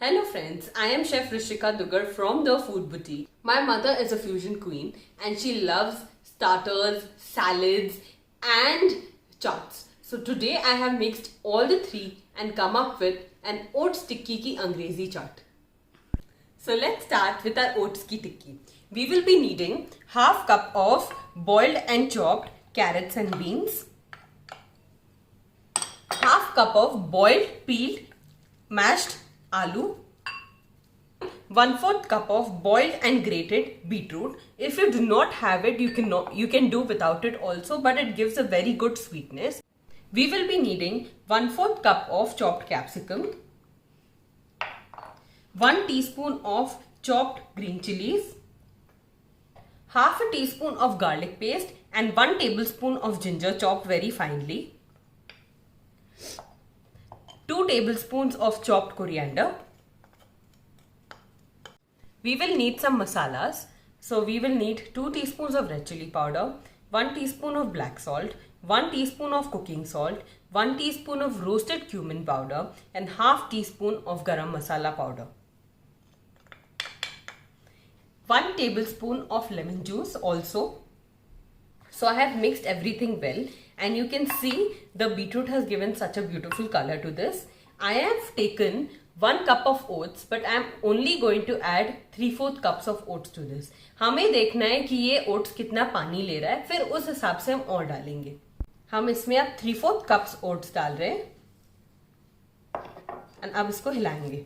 Hello friends, I am Chef Rishika Dugar from The Food Boutique. My mother is a fusion queen and she loves starters, salads and chaats. So today I have mixed all the three and come up with an oats tikki ki Angrezi chaat. So let's start with our oats ki tikki. We will be needing half cup of boiled and chopped carrots and beans, half cup of boiled peeled mashed aloo, 1/4 cup of boiled and grated beetroot. If you do not have it, you can do without it also, but it gives a very good sweetness. We will be needing 1/4 cup of chopped capsicum, 1 teaspoon of chopped green chilies, half a teaspoon of garlic paste and 1 tablespoon of ginger chopped very finely, 2 tablespoons of chopped coriander. We will need some masalas. So we will need 2 teaspoons of red chili powder, 1 teaspoon of black salt, 1 teaspoon of cooking salt, 1 teaspoon of roasted cumin powder and half teaspoon of garam masala powder. 1 tablespoon of lemon juice also. So I have mixed everything well and you can see the beetroot has given such a beautiful color to this. I have taken 1 cup of oats but I am only going to add 3/4 cups of oats to this. हमें देखना है कि ये oats कितना पानी ले रहा है, फिर उस हिसाब से हम और डालेंगे. हम इसमें अब 3/4 cups oats डाल रहे हैं और अब इसको हिलाएंगे.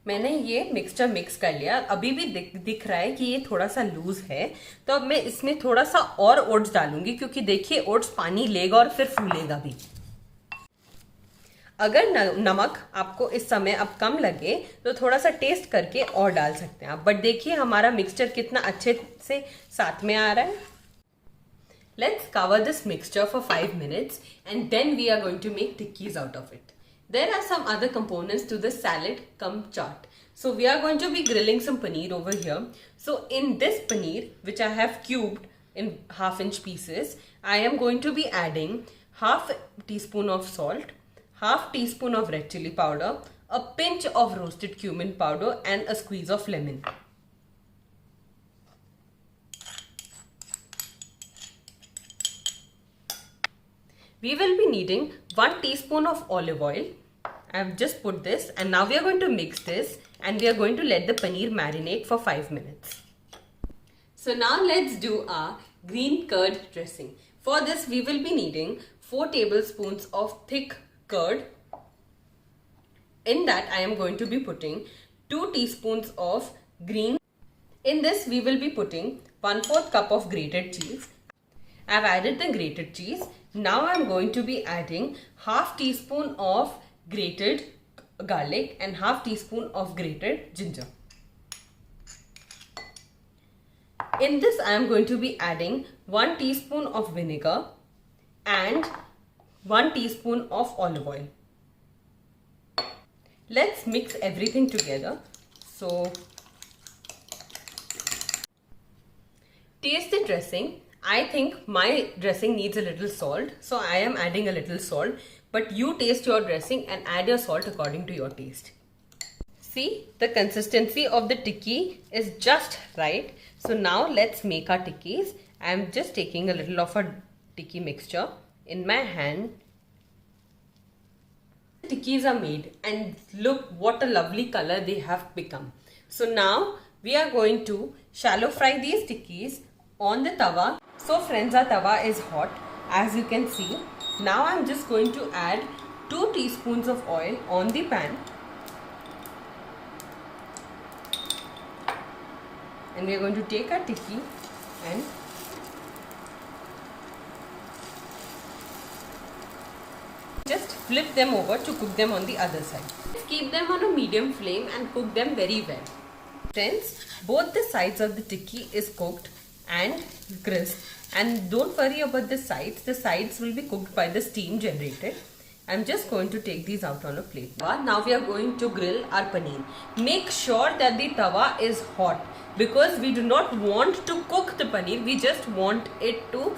मैंने ये मिक्सचर मिक्स कर लिया. अभी भी दिख रहा है कि ये थोड़ा सा लूज है, तो अब मैं इसमें थोड़ा सा और ओट्स डालूंगी क्योंकि देखिए ओट्स पानी लेगा और फिर फूलेगा भी. अगर नमक आपको इस समय अब कम लगे तो थोड़ा सा टेस्ट करके और डाल सकते हैं आप. बट देखिए हमारा मिक्सचर कितना अच्छे से साथ में आ रहा है. Let's cover this mixture for 5 minutes and then we are going to make tikkis out of it. There are some other components to the salad cum chaat. So we are going to be grilling some paneer over here. So in this paneer, which I have cubed in 1/2 inch pieces, I am going to be adding half teaspoon of salt, half teaspoon of red chili powder, a pinch of roasted cumin powder and a squeeze of lemon. We will be needing 1 teaspoon of olive oil. I have just put this and now we are going to mix this and we are going to let the paneer marinate for 5 minutes. So now let's do our green curd dressing. For this we will be needing 4 tablespoons of thick curd. In that I am going to be putting 2 teaspoons of green. In this we will be putting 1/4 cup of grated cheese. I have added the grated cheese. Now I am going to be adding half teaspoon of grated garlic and half teaspoon of grated ginger. In this I am going to be adding 1 teaspoon of vinegar and 1 teaspoon of olive oil. Let's mix everything together. So taste the dressing. I think my dressing needs a little salt, so I am adding a little salt, but you taste your dressing and add your salt according to your taste. See, the consistency of the tikki is just right. So now let's make our tikkis. I am just taking a little of a tikki mixture in my hand. The tikkis are made and look what a lovely color they have become. So now we are going to shallow fry these tikkis on the tawa. So friends, our tawa is hot as you can see. Now I am just going to add 2 teaspoons of oil on the pan and we are going to take our tikki and just flip them over to cook them on the other side. Keep them on a medium flame and cook them very well. Friends, both the sides of the tikki is cooked and crisp, and don't worry about the sides will be cooked by the steam generated. I'm just going to take these out on a plate. Now we are going to grill our paneer. Make sure that the tawa is hot because we do not want to cook the paneer, we just want it to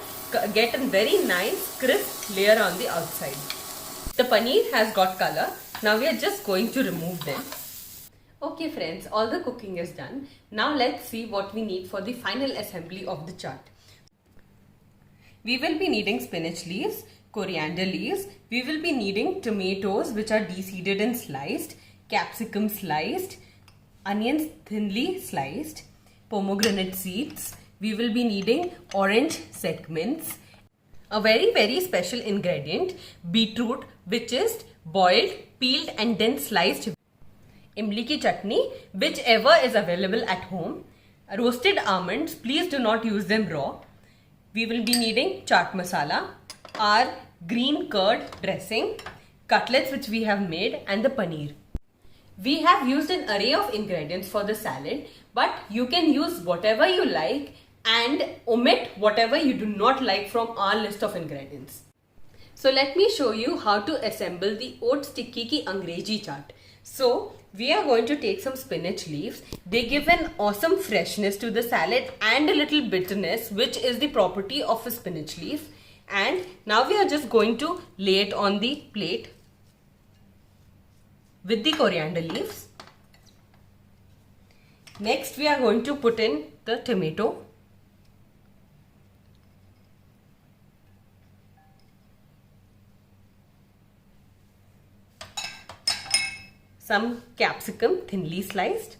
get a very nice crisp layer on the outside. The paneer has got color. Now we are just going to remove them. Okay friends, all the cooking is done. Now let's see what we need for the final assembly of the chaat. We will be needing spinach leaves, coriander leaves. We will be needing tomatoes which are de-seeded and sliced, capsicum sliced, onions thinly sliced, pomegranate seeds. We will be needing orange segments. A very special ingredient, beetroot, which is boiled, peeled and then sliced. Imli ki chutney, whichever is available at home. Roasted almonds, please do not use them raw. We will be needing chaat masala, our green curd dressing, cutlets which we have made and the paneer. We have used an array of ingredients for the salad, but you can use whatever you like and omit whatever you do not like from our list of ingredients. So let me show you how to assemble the oats tikki ki Angrezi chaat. So we are going to take some spinach leaves. They give an awesome freshness to the salad and a little bitterness, which is the property of a spinach leaf. And now we are just going to lay it on the plate with the coriander leaves. Next we are going to put in the tomato. Some capsicum thinly sliced,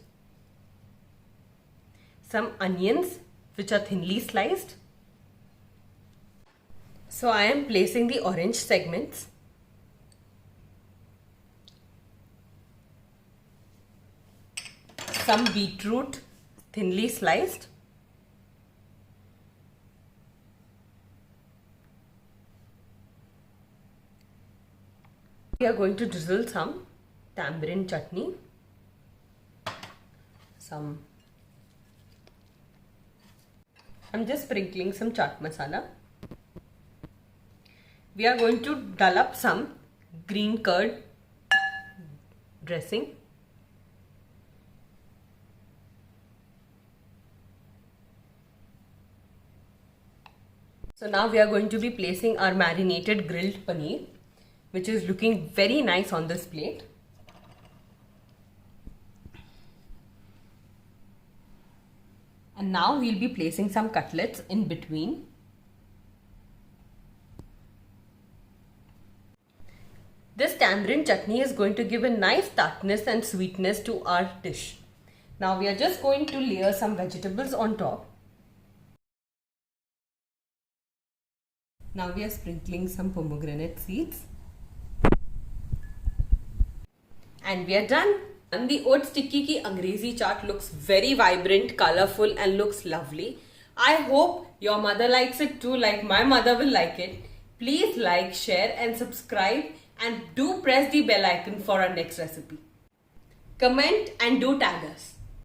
some onions which are thinly sliced. So I am placing the orange segments. Some beetroot thinly sliced. We are going to drizzle some tamarind chutney, I'm just sprinkling some chaat masala. We are going to dull up some green curd dressing. So now we are going to be placing our marinated grilled paneer, which is looking very nice on this plate. And now we'll be placing some cutlets in between. This tamarind chutney is going to give a nice tartness and sweetness to our dish. Now we are just going to layer some vegetables on top. Now we are sprinkling some pomegranate seeds. And we are done. And the oats tikki ki Angrezi chaat looks very vibrant, colorful and looks lovely. I hope your mother likes it too, like my mother will like it. Please like, share and subscribe, and do press the bell icon for our next recipe. Comment and do tag us.